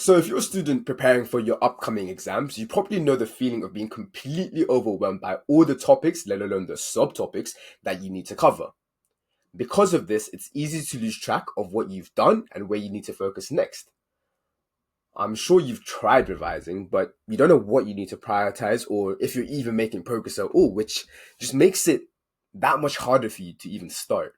So, if you're a student preparing for your upcoming exams, you probably know the feeling of being completely overwhelmed by all the topics, let alone the subtopics, that you need to cover. Because of this, it's easy to lose track of what you've done and where you need to focus next. I'm sure you've tried revising, but you don't know what you need to prioritize or if you're even making progress at all, which just makes it that much harder for you to even start.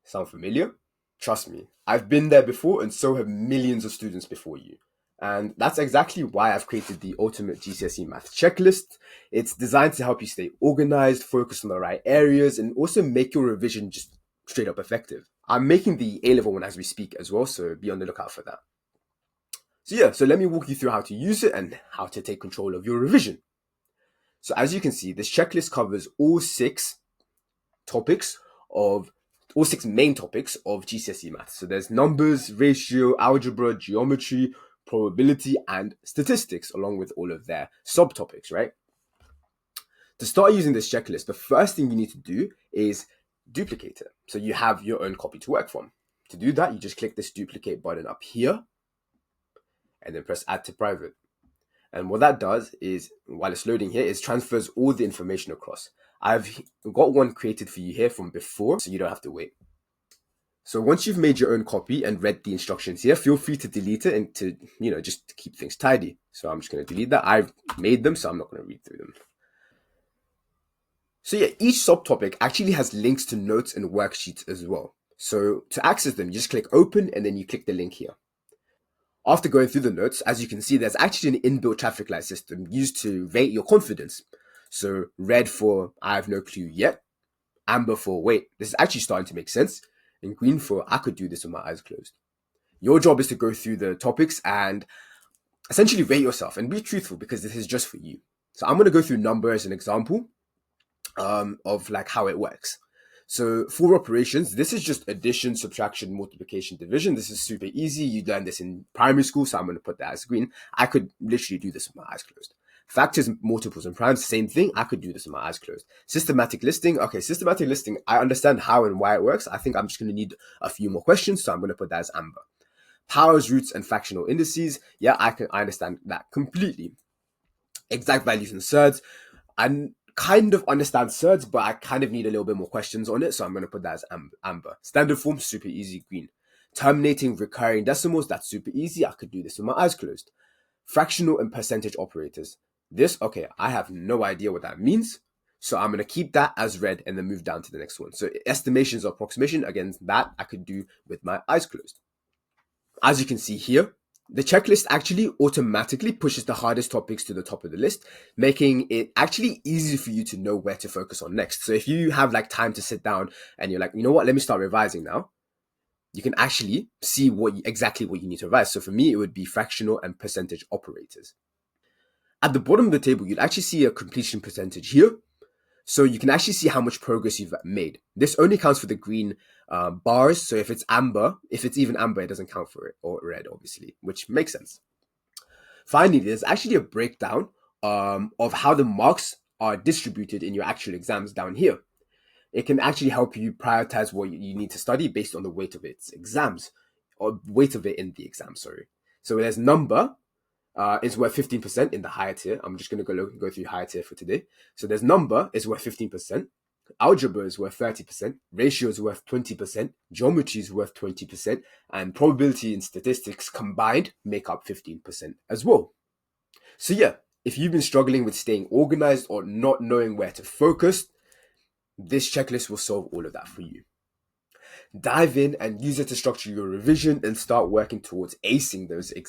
Sound familiar? Trust me, I've been there before, and so have millions of students before you. And that's exactly why I've created the ultimate GCSE Maths Checklist. It's designed to help you stay organized, focus on the right areas, and also make your revision just straight up effective. I'm making the A level one as we speak as well, so be on the lookout for that. So let me walk you through how to use it and how to take control of your revision. So as you can see, this checklist covers topics of all six main topics of GCSE maths. So there's numbers, ratio, algebra, geometry, probability, and statistics, along with all of their subtopics, right? To start using this checklist, the first thing you need to do is duplicate it. So you have your own copy to work from. To do that, you just click this duplicate button up here and then press add to private. And what that does is, while it's loading here, is transfers all the information across. I've got one created for you here from before, so you don't have to wait. So once you've made your own copy and read the instructions here, feel free to delete it and to, just to keep things tidy. So I'm just going to delete that. I've made them, so I'm not going to read through them. So yeah, each subtopic actually has links to notes and worksheets as well. So to access them, you just click open and then you click the link here. After going through the notes, as you can see, there's actually an inbuilt traffic light system used to rate your confidence. So red for I have no clue yet, amber for wait, this is actually starting to make sense, and green for I could do this with my eyes closed. Your job is to go through the topics and essentially rate yourself and be truthful because this is just for you. So I'm going to go through number as an example of like how it works. So for operations, this is just addition, subtraction, multiplication, division. This is super easy. You learned this in primary school, so I'm going to put that as green. I could literally do this with my eyes closed. Factors, multiples, and primes, same thing. I could do this with my eyes closed. Systematic listing. Okay, systematic listing, I understand how and why it works. I think I'm just going to need a few more questions, so I'm going to put that as amber. Powers, roots, and fractional indices. Yeah, I understand that completely. Exact values and surds. I kind of understand surds, but I kind of need a little bit more questions on it, so I'm going to put that as amber. Standard form, super easy, green. Terminating recurring decimals, that's super easy. I could do this with my eyes closed. Fractional and percentage operators. This, okay, I have no idea what that means, so I'm going to keep that as red and then move down to the next one. So estimations or approximation, again, that I could do with my eyes closed. As you can see here, the checklist actually automatically pushes the hardest topics to the top of the list, making it actually easy for you to know where to focus on next. So if you have like time to sit down and you're like, you know what, let me start revising now, you can actually see exactly what you need to revise. So for me, it would be fractional and percentage operators. At the bottom of the table, you'd actually see a completion percentage here. So you can actually see how much progress you've made. This only counts for the green bars. So if it's amber, if it's even amber, it doesn't count for it, or red, obviously, which makes sense. Finally, there's actually a breakdown of how the marks are distributed in your actual exams down here. It can actually help you prioritize what you need to study based on the weight of its exams, or weight of it in the exam, sorry. So there's number, is worth 15% in the higher tier. I'm just going to go through higher tier for today. So there's number is worth 15%. Algebra is worth 30%. Ratio is worth 20%. Geometry is worth 20%. And probability and statistics combined make up 15% as well. So yeah, if you've been struggling with staying organized or not knowing where to focus, this checklist will solve all of that for you. Dive in and use it to structure your revision and start working towards acing those exams.